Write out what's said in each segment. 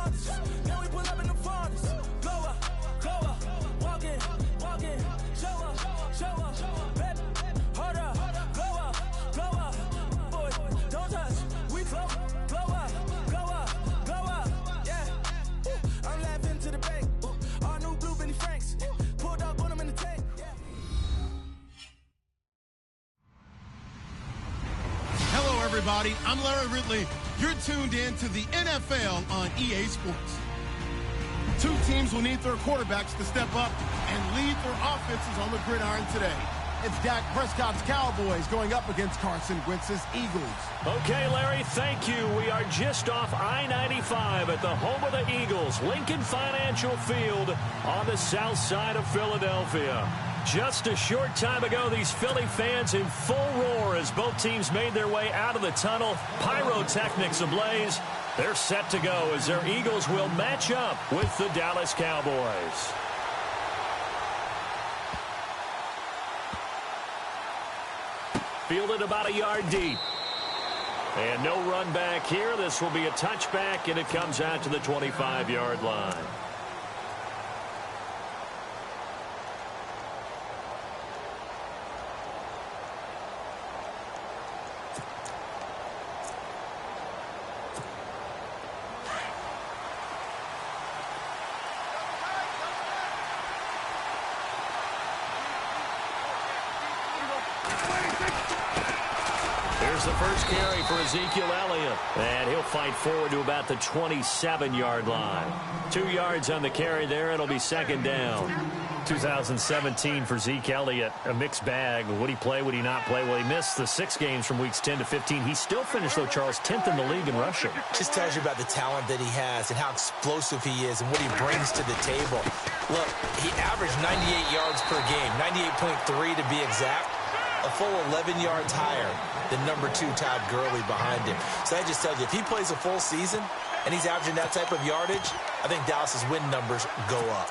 Hondas. Then we pull up in the Fondas. Glow up, walking, show up, baby, hold up, glow up, boy, don't touch, we flow, glow up, yeah. Ooh, I'm laughing to the bank. Ooh, all new blue Benny Franks. Pulled up on them in the tank. Yeah. Hello, everybody. I'm Larry Ridley. You're tuned in to the NFL on EA Sports. Two teams will need their quarterbacks to step up and lead their offenses on the gridiron today. It's Dak Prescott's Cowboys going up against Carson Wentz's Eagles. Okay, Larry, thank you. We are just off I-95 at the home of the Eagles, Lincoln Financial Field on the south side of Philadelphia. Just a short time ago, these Philly fans in full roar as both teams made their way out of the tunnel. Pyrotechnics ablaze. They're set to go as their Eagles will match up with the Dallas Cowboys. Fielded about a yard deep. And no run back here. This will be a touchback, and it comes out to the 25-yard line. The first carry for Ezekiel Elliott, and he'll fight forward to about the 27-yard line. 2 yards on the carry there. It'll be second down. 2017 for Zeke Elliott, a mixed bag. Would he play? Would he not play? Well, he missed the 6 games from weeks 10 to 15. He still finished, though, Charles, 10th in the league in rushing. Just tells you about the talent that he has and how explosive he is and what he brings to the table. Look, he averaged 98 yards per game, 98.3 to be exact. A full 11 yards higher than number 2 Todd Gurley behind him. So that just tells you, if he plays a full season and he's averaging that type of yardage, I think Dallas's win numbers go up.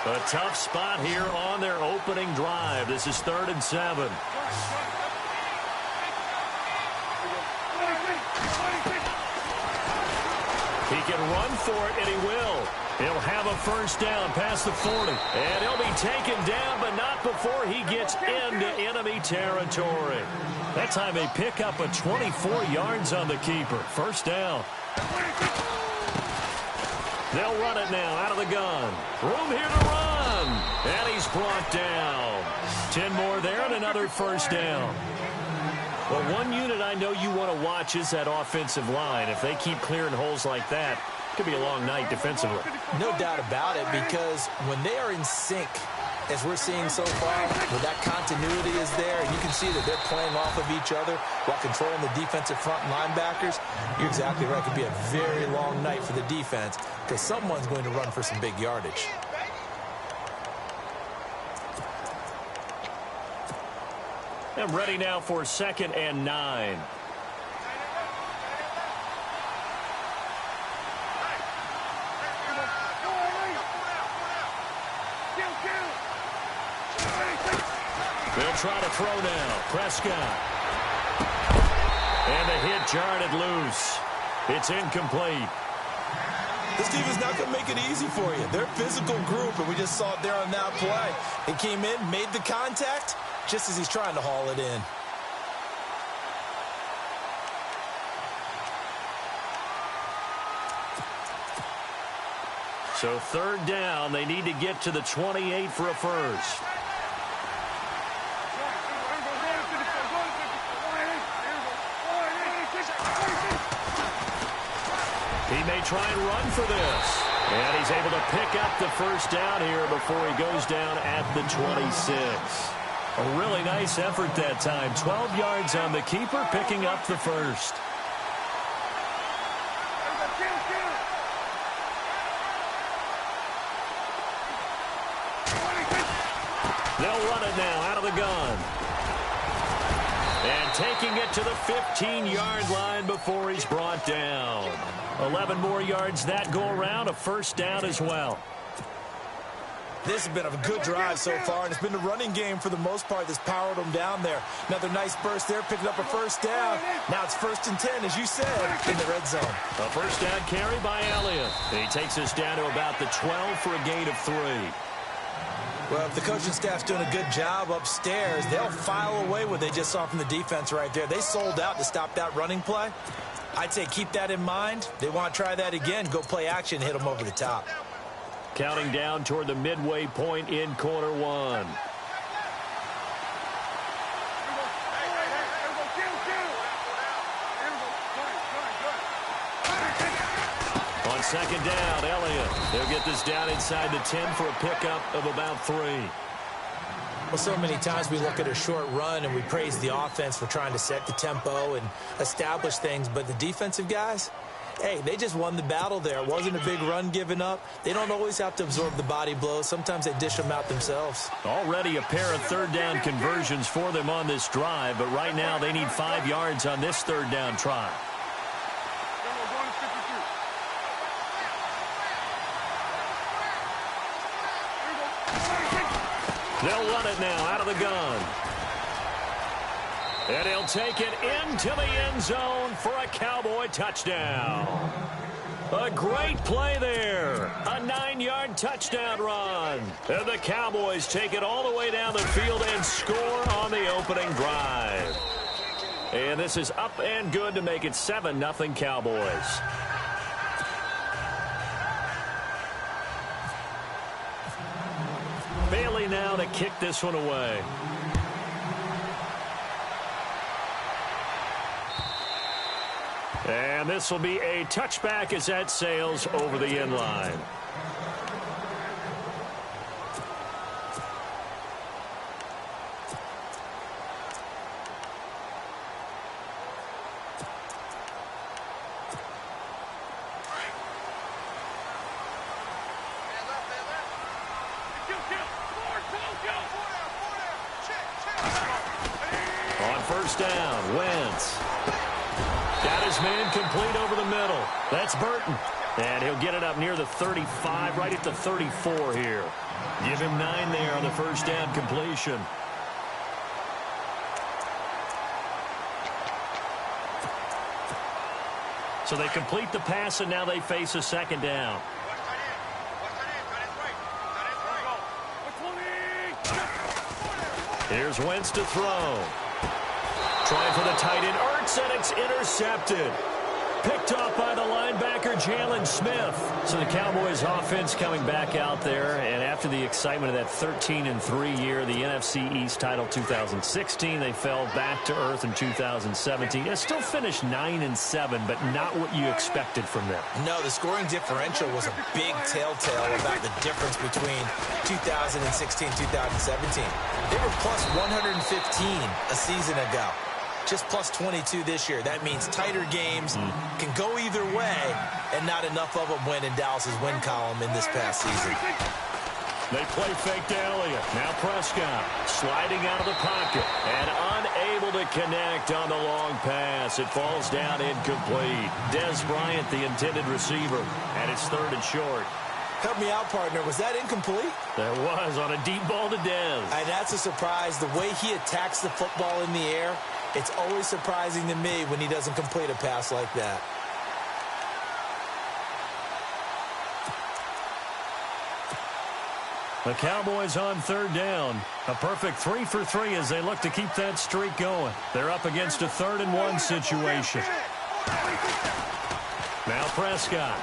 A tough spot here on their opening drive. This is 3rd and 7. He can run for it, and he will. He'll have a first down past the 40. And he'll be taken down, but not before he gets into enemy territory. That time they pick up a 24 yards on the keeper. First down. They'll run it now out of the gun. Room here to run. And he's brought down. 10 more there and another first down. Well, one unit I know you want to watch is that offensive line. If they keep clearing holes like that, it could be a long night defensively. No doubt about it, because when they are in sync, as we're seeing so far, where that continuity is there, and you can see that they're playing off of each other while controlling the defensive front linebackers, you're exactly right. It could be a very long night for the defense because someone's going to run for some big yardage. I'm ready now for 2nd and 9. They'll try to throw now. Prescott. And the hit jarred it loose. It's incomplete. This team is not going to make it easy for you. They're a physical group, and we just saw it there on that play. He came in, made the contact, just as he's trying to haul it in. So 3rd down, they need to get to the 28 for a first. He may try and run for this. And he's able to pick up the first down here before he goes down at the 26. A really nice effort that time. 12 yards on the keeper, picking up the first. They'll run it now out of the gun. And taking it to the 15-yard line before he's brought down. 11 more yards that go around, a first down as well. This has been a good drive so far, and it's been the running game for the most part that's powered them down there. Another nice burst there, picking up a first down. Now it's 1st and 10, as you said, in the red zone. A first down carry by Elliott. He takes us down to about the 12 for a gain of 3. Well, if the coaching staff's doing a good job upstairs, they'll file away what they just saw from the defense right there. They sold out to stop that running play. I'd say keep that in mind. They want to try that again. Go play action, hit them over the top. Counting down toward the midway point in quarter 1. On second down, Elliott. They'll get this down inside the 10 for a pickup of about 3. Well, so many times we look at a short run and we praise the offense for trying to set the tempo and establish things, but the defensive guys, hey, they just won the battle there. It wasn't a big run given up. They don't always have to absorb the body blows. Sometimes they dish them out themselves. Already a pair of third down conversions for them on this drive, but right now they need 5 yards on this third down try. They'll run it now out of the gun. And he'll take it into the end zone for a Cowboy touchdown. A great play there. A 9-yard touchdown run. And the Cowboys take it all the way down the field and score on the opening drive. And this is up and good to make it 7-0 Cowboys. Bailey now to kick this one away. And this will be a touchback as that sails over the end line. On first down, Wentz. Got his man complete over the middle. That's Burton. And he'll get it up near the 35, right at the 34 here. Give him 9 there on the first down completion. So they complete the pass, and now they face a second down. Here's Wentz to throw. Trying for the tight end, Ertz, and it's intercepted. Picked off by the linebacker, Jalen Smith. So the Cowboys offense coming back out there, and after the excitement of that 13-3 year, the NFC East title 2016, they fell back to earth in 2017. They still finished 9-7, but not what you expected from them. No, the scoring differential was a big telltale about the difference between 2016 2017. They were plus 115 a season ago. Just plus 22 this year. That means tighter games can go either way, and not enough of them win in Dallas's win column in this past season. They play fake to Elliott. Now Prescott sliding out of the pocket and unable to connect on the long pass. It falls down incomplete. Des Bryant, the intended receiver, and it's 3rd and short. Help me out, partner. Was that incomplete? That was on a deep ball to Des. And that's a surprise. The way he attacks the football in the air, it's always surprising to me when he doesn't complete a pass like that. The Cowboys on 3rd down. A perfect 3 for 3 as they look to keep that streak going. They're up against a 3rd and 1 situation. Now Prescott.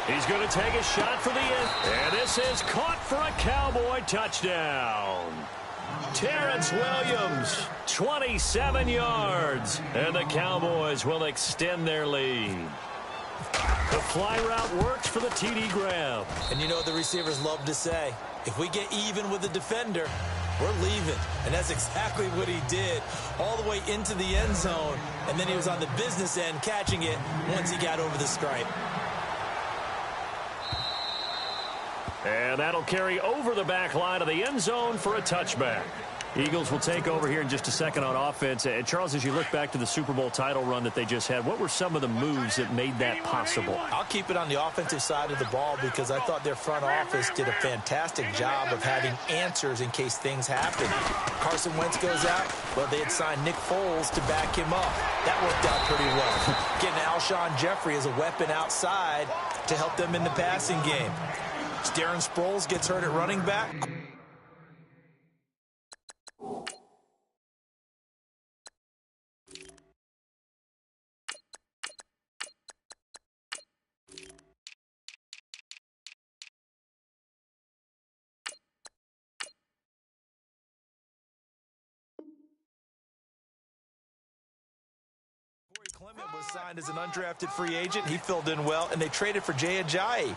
He's going to take a shot for the end. And this is caught for a Cowboy touchdown. Terrence Williams, 27 yards. And the Cowboys will extend their lead. The fly route works for the TD grab. And you know what the receivers love to say? If we get even with the defender, we're leaving. And that's exactly what he did, all the way into the end zone. And then he was on the business end catching it once he got over the stripe. And that'll carry over the back line of the end zone for a touchback. Eagles will take over here in just a second on offense. Charles, as you look back to the Super Bowl title run that they just had, what were some of the moves that made that possible? I'll keep it on the offensive side of the ball because I thought their front office did a fantastic job of having answers in case things happen. Carson Wentz goes out. Well, they had signed Nick Foles to back him up. That worked out pretty well. Getting Alshon Jeffrey as a weapon outside to help them in the passing game. Darren Sproles gets hurt at running back. Clement was signed as an undrafted free agent. He filled in well, and they traded for Jay Ajayi.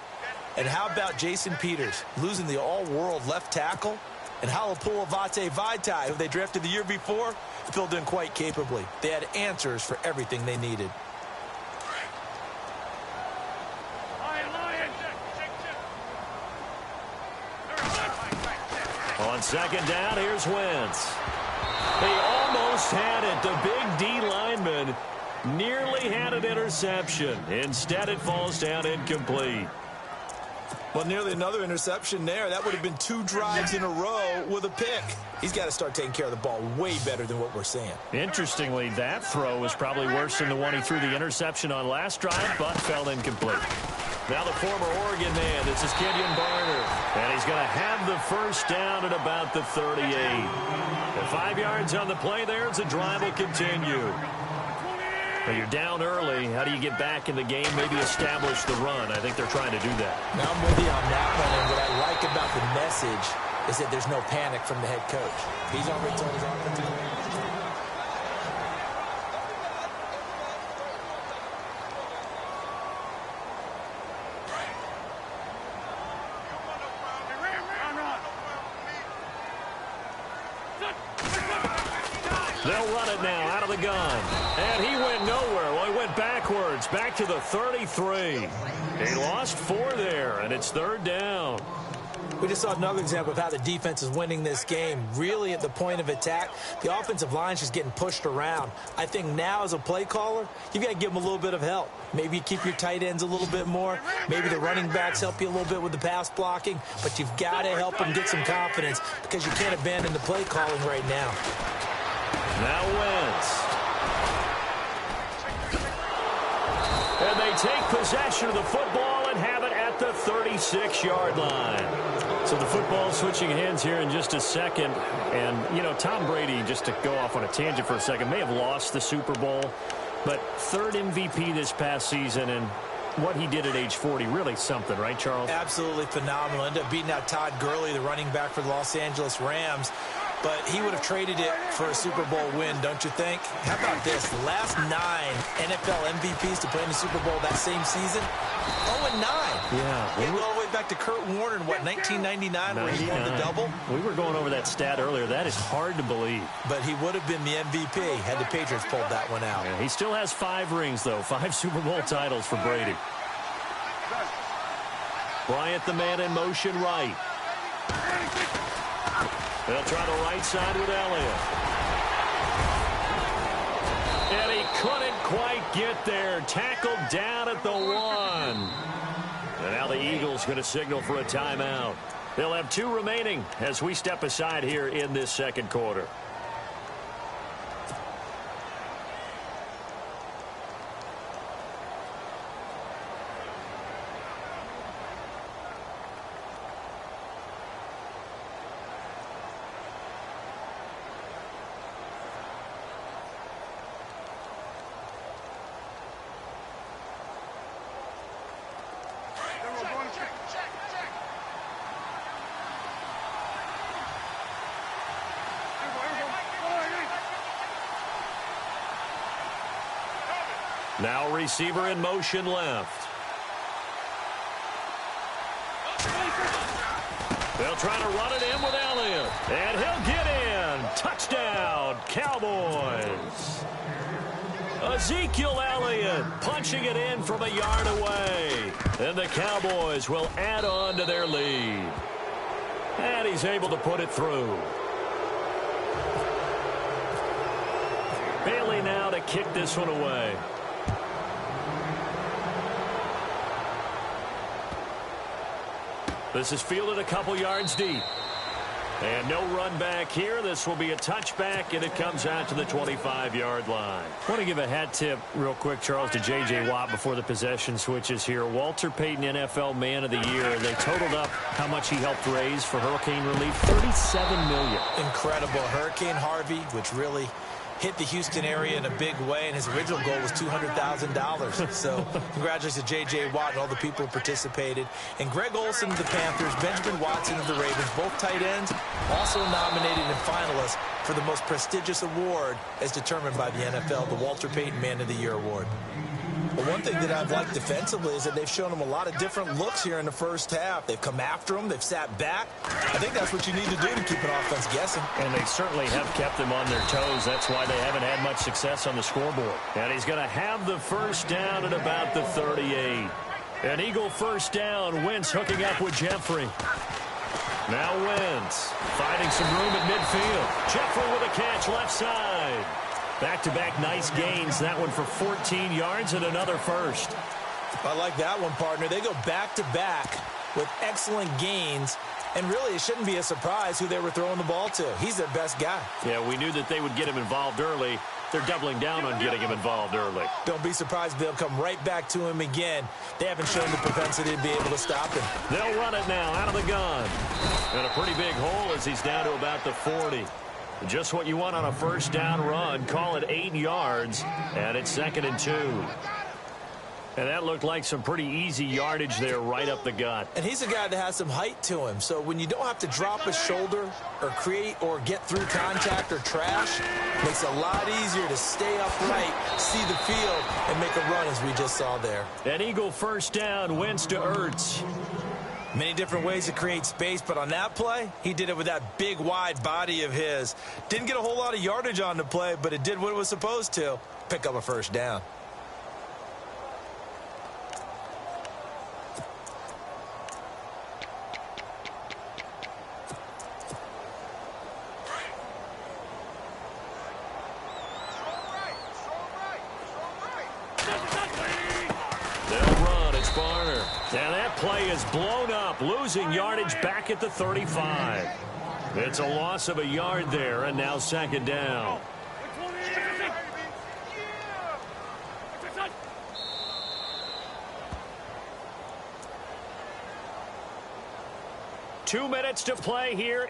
And how about Jason Peters, losing the all-world left tackle? And Halapoulivaati Vaitai, who they drafted the year before, filled in quite capably. They had answers for everything they needed. On second down, here's Wentz. He almost had it. The big D lineman nearly had an interception. Instead, it falls down incomplete. Well, nearly another interception there. That would have been 2 drives in a row with a pick. He's got to start taking care of the ball way better than what we're seeing. Interestingly, that throw was probably worse than the one he threw the interception on last drive, but fell incomplete. Now the former Oregon man, this is Kenyon Barner. And he's going to have the first down at about the 38. And 5 yards on the play there as the drive will continue. But you're down early. How do you get back in the game, maybe establish the run? I think they're trying to do that. Now I'm with you on that one, and what I like about the message is that there's no panic from the head coach. He's already told his offensive coordinator. They'll run it now out of the gun. And he went nowhere. Well, he went backwards, back to the 33. He lost 4 there, and it's third down. We just saw another example of how the defense is winning this game. Really at the point of attack, the offensive line is just getting pushed around. I think now as a play caller, you've got to give them a little bit of help. Maybe you keep your tight ends a little bit more. Maybe the running backs help you a little bit with the pass blocking. But you've got to help them get some confidence because you can't abandon the play calling right now. Now Wentz. And they take possession of the football and have it at the 36-yard line. So the football switching hands here in just a second. And, you know, Tom Brady, just to go off on a tangent for a second, may have lost the Super Bowl. But 3rd MVP this past season, and what he did at age 40, really something, right, Charles? Absolutely phenomenal. Ended up beating out Todd Gurley, the running back for the Los Angeles Rams. But he would have traded it for a Super Bowl win, don't you think? How about this? The last 9 NFL MVPs to play in the Super Bowl that same season, 0-9. Yeah. We go all the way back to Kurt Warner in, what, 1999, where he won the double? We were going over that stat earlier. That is hard to believe. But he would have been the MVP had the Patriots pulled that one out. Yeah, he still has 5 rings, though. 5 Super Bowl titles for Brady. Bryant, the man in motion right. They'll try the right side with Elliott. And he couldn't quite get there. Tackled down at the 1. And now the Eagles going to signal for a timeout. They'll have 2 remaining as we step aside here in this second quarter. Now receiver in motion left. They'll try to run it in with Elliott. And he'll get in. Touchdown, Cowboys. Ezekiel Elliott punching it in from a yard away. And the Cowboys will add on to their lead. And he's able to put it through. Bailey now to kick this one away. This is fielded a couple yards deep. And no run back here. This will be a touchback, and it comes out to the 25-yard line. I want to give a hat tip real quick, Charles, to J.J. Watt before the possession switches here. Walter Payton, NFL Man of the Year. They totaled up how much he helped raise for hurricane relief, $37 million. Incredible. Hurricane Harvey, which really hit the Houston area in a big way, and his original goal was $200,000. So congratulations to J.J. Watt and all the people who participated. And Greg Olsen of the Panthers, Benjamin Watson of the Ravens, both tight ends, also nominated and finalists for the most prestigious award as determined by the NFL, the Walter Payton Man of the Year Award. But one thing that I've liked defensively is that they've shown him a lot of different looks here in the first half. They've come after him. They've sat back. I think that's what you need to do to keep an offense guessing. And they certainly have kept them on their toes. That's why they haven't had much success on the scoreboard. And he's going to have the first down at about the 38. An Eagle first down. Wentz hooking up with Jeffrey. Now Wentz finding some room at midfield. Jeffrey with a catch left side. Back-to-back nice gains. That one for 14 yards and another first. I like that one, partner. They go back-to-back with excellent gains. And really, it shouldn't be a surprise who they were throwing the ball to. He's their best guy. Yeah, we knew that they would get him involved early. They're doubling down on getting him involved early. Don't be surprised if they'll come right back to him again. They haven't shown the propensity to be able to stop him. They'll run it now out of the gun. And a pretty big hole as he's down to about the 40. Just what you want on a first down run. Call it 8 yards, and it's 2nd and 2. And that looked like some pretty easy yardage there right up the gut. And he's a guy that has some height to him. So when you don't have to drop a shoulder or create or get through contact or trash, it makes it a lot easier to stay upright, see the field, and make a run as we just saw there. An Eagle first down, Wentz to Ertz. Many different ways to create space, but on that play, he did it with that big, wide body of his. Didn't get a whole lot of yardage on the play, but it did what it was supposed to. Pick up a first down. And that play is blown up, losing yardage back at the 35. It's a loss of a yard there, and now 2nd down. Two minutes to play here.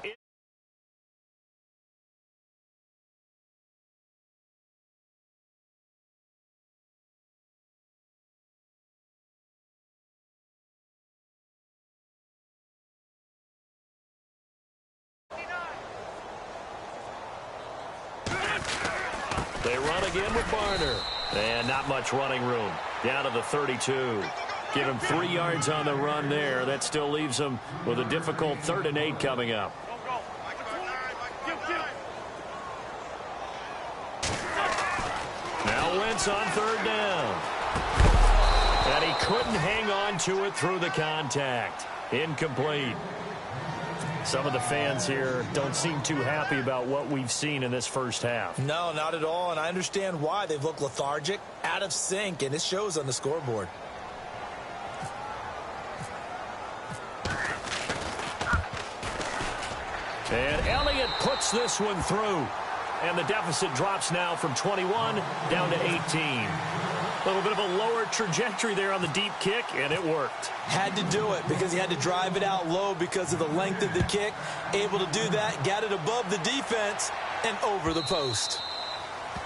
They run again with Barner. And not much running room. Down to the 32. Give him 3 yards on the run there. That still leaves him with a difficult 3rd and 8 coming up. Now Wentz on 3rd down. And he couldn't hang on to it through the contact. Incomplete. Some of the fans here don't seem too happy about what we've seen in this first half. No, not at all, and I understand why. They've looked lethargic, out of sync, and it shows on the scoreboard. And Elliott puts this one through. And the deficit drops now from 21 down to 18. A little bit of a lower trajectory there on the deep kick, and it worked. Had to do it because he had to drive it out low because of the length of the kick. Able to do that, got it above the defense and over the post.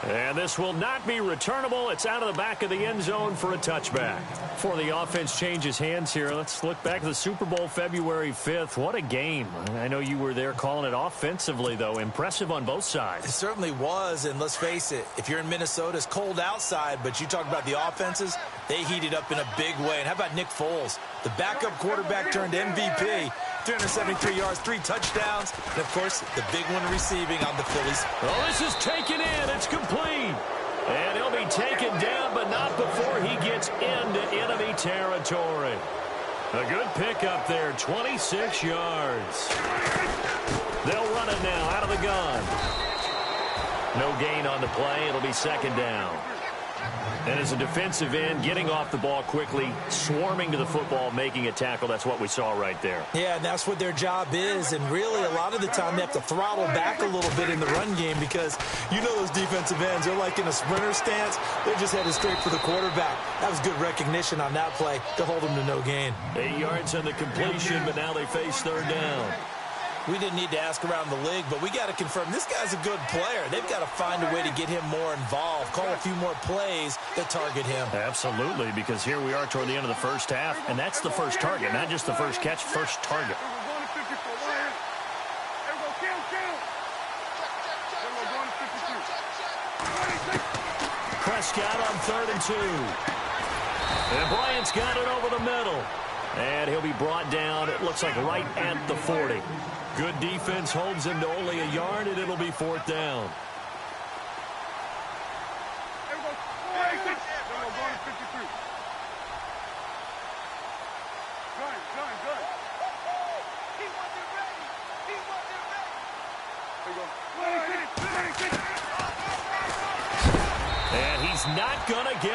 And this will not be returnable. It's out of the back of the end zone for a touchback. Before the offense changes hands here, let's look back at the Super Bowl February 5th. What a game. I know you were there calling it offensively, though. Impressive on both sides. It certainly was, and let's face it, if you're in Minnesota, it's cold outside, but you talk about the offenses, they heated up in a big way. And how about Nick Foles? The backup quarterback turned MVP. 373 yards, 3 touchdowns, and, of course, the big one receiving on the Phillies. Oh, this is taken in. It's complete. And he'll be taken down, but not before he gets into enemy territory. A good pickup there, 26 yards. They'll run it now out of the gun. No gain on the play. It'll be second down. And as a defensive end, getting off the ball quickly, swarming to the football, making a tackle, that's what we saw right there. Yeah, and that's what their job is. And really, a lot of the time, they have to throttle back a little bit in the run game because you know those defensive ends, they're like in a sprinter stance. They're just headed straight for the quarterback. That was good recognition on that play to hold them to no gain. 8 yards on the completion, but now they face third down. We didn't need to ask around the league, but we got to confirm this guy's a good player. They've got to find a way to get him more involved, call a few more plays that target him. Absolutely, because here we are toward the end of the first half, and that's the first target, not just the first catch, first target. Prescott on 3rd and 2. And Bryant's got it over the middle. And he'll be brought down, it looks like right at the 40. Good defense holds him to only a yard, and it'll be 4th down. And he's not going to get